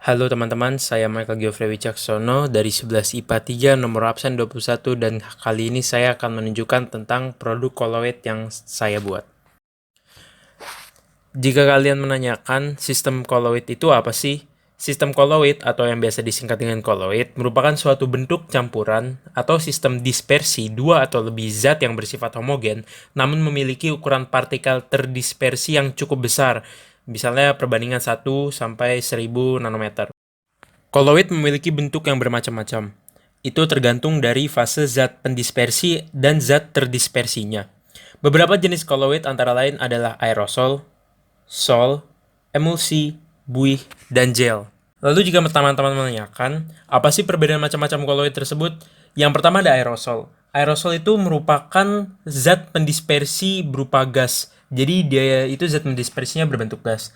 Halo teman-teman, saya Michael Geoffrey Wicaksono dari 11 IPA 3 nomor absen 21 dan kali ini saya akan menunjukkan tentang produk Colloid yang saya buat. Jika kalian menanyakan sistem Colloid itu apa sih? Sistem Colloid atau yang biasa disingkat dengan Colloid merupakan suatu bentuk campuran atau sistem dispersi dua atau lebih zat yang bersifat homogen namun memiliki ukuran partikel terdispersi yang cukup besar, misalnya perbandingan 1 sampai 1000 nanometer. Colloid memiliki bentuk yang bermacam-macam. Itu tergantung dari fase zat pendispersi dan zat terdispersinya. Beberapa jenis colloid antara lain adalah aerosol, sol, emulsi, buih, dan gel. Lalu jika teman-teman menanyakan, apa sih perbedaan macam-macam colloid tersebut? Yang pertama ada aerosol. Aerosol itu merupakan zat pendispersi berupa gas. Jadi dia itu zat pendispersinya berbentuk gas.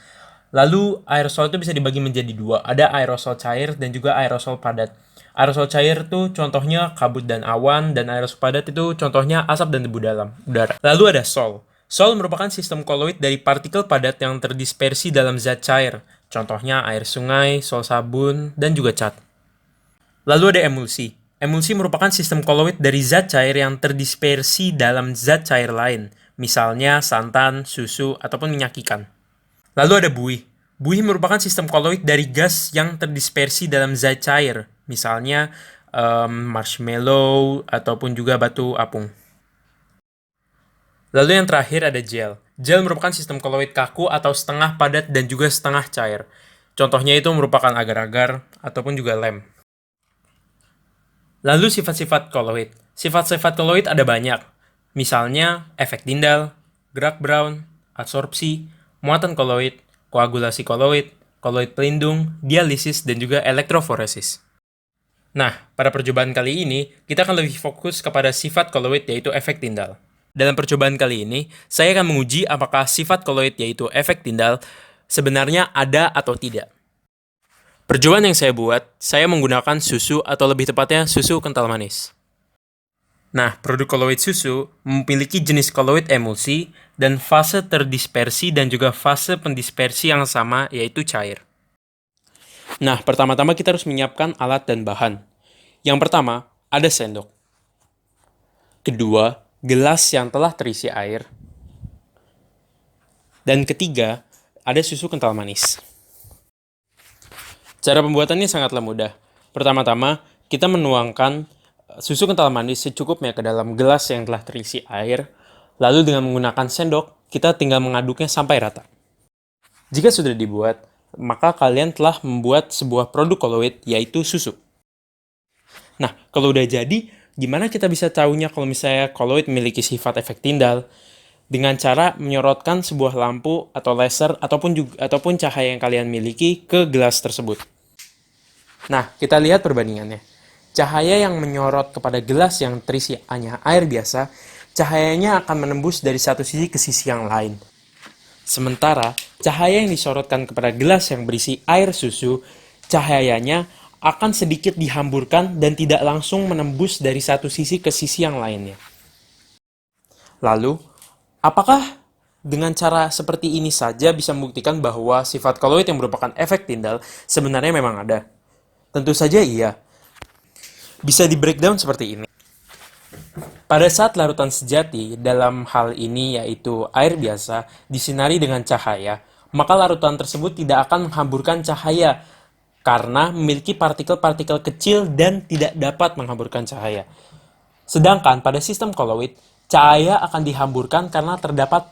Lalu aerosol itu bisa dibagi menjadi dua. Ada aerosol cair dan juga aerosol padat. Aerosol cair itu contohnya kabut dan awan, dan aerosol padat itu contohnya asap dan debu dalam udara. Lalu ada sol. Sol merupakan sistem kolloid dari partikel padat yang terdispersi dalam zat cair. Contohnya air sungai, sol sabun, dan juga cat. Lalu ada emulsi. Emulsi merupakan sistem kolloid dari zat cair yang terdispersi dalam zat cair lain. Misalnya santan, susu, ataupun minyak ikan. Lalu ada buih. Buih merupakan sistem kolloid dari gas yang terdispersi dalam zat cair. Misalnya marshmallow, ataupun juga batu apung. Lalu yang terakhir ada gel. Gel merupakan sistem kolloid kaku atau setengah padat dan juga setengah cair. Contohnya itu merupakan agar-agar ataupun juga lem. Lalu sifat-sifat kolloid. Sifat-sifat kolloid ada banyak. Misalnya efek Tyndall, gerak Brown, adsorpsi, muatan kolloid, koagulasi kolloid, kolloid pelindung, dialisis, dan juga elektroforesis. Nah, pada percobaan kali ini, kita akan lebih fokus kepada sifat kolloid yaitu efek Tyndall. Dalam percobaan kali ini, saya akan menguji apakah sifat kolloid yaitu efek Tyndall sebenarnya ada atau tidak. Percobaan yang saya buat, saya menggunakan susu atau lebih tepatnya susu kental manis. Nah, produk kolloid susu memiliki jenis kolloid emulsi dan fase terdispersi dan juga fase pendispersi yang sama yaitu cair. Nah, pertama-tama kita harus menyiapkan alat dan bahan. Yang pertama, ada sendok. Kedua, gelas yang telah terisi air. Dan ketiga, ada susu kental manis. Cara pembuatannya sangatlah mudah. Pertama-tama, kita menuangkan susu kental manis secukupnya ke dalam gelas yang telah terisi air. Lalu dengan menggunakan sendok, kita tinggal mengaduknya sampai rata. Jika sudah dibuat, maka kalian telah membuat sebuah produk kolloid yaitu susu. Nah, kalau udah jadi, gimana kita bisa tahunya kalau misalnya kolloid memiliki sifat efek Tyndall? Dengan cara menyorotkan sebuah lampu atau laser ataupun cahaya yang kalian miliki ke gelas tersebut. Nah, kita lihat perbandingannya. Cahaya yang menyorot kepada gelas yang terisi hanya air biasa, cahayanya akan menembus dari satu sisi ke sisi yang lain. Sementara, cahaya yang disorotkan kepada gelas yang berisi air susu, cahayanya akan sedikit dihamburkan dan tidak langsung menembus dari satu sisi ke sisi yang lainnya. Lalu, apakah dengan cara seperti ini saja bisa membuktikan bahwa sifat kolloid yang merupakan efek Tyndall sebenarnya memang ada? Tentu saja iya. Bisa di-breakdown seperti ini. Pada saat larutan sejati, dalam hal ini yaitu air biasa, disinari dengan cahaya, maka larutan tersebut tidak akan menghamburkan cahaya karena memiliki partikel-partikel kecil dan tidak dapat menghamburkan cahaya. Sedangkan pada sistem kolloid, cahaya akan dihamburkan karena terdapat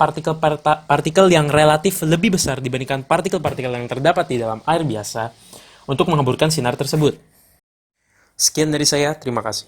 partikel yang relatif lebih besar dibandingkan partikel-partikel yang terdapat di dalam air biasa untuk menghamburkan sinar tersebut. Sekian dari saya, terima kasih.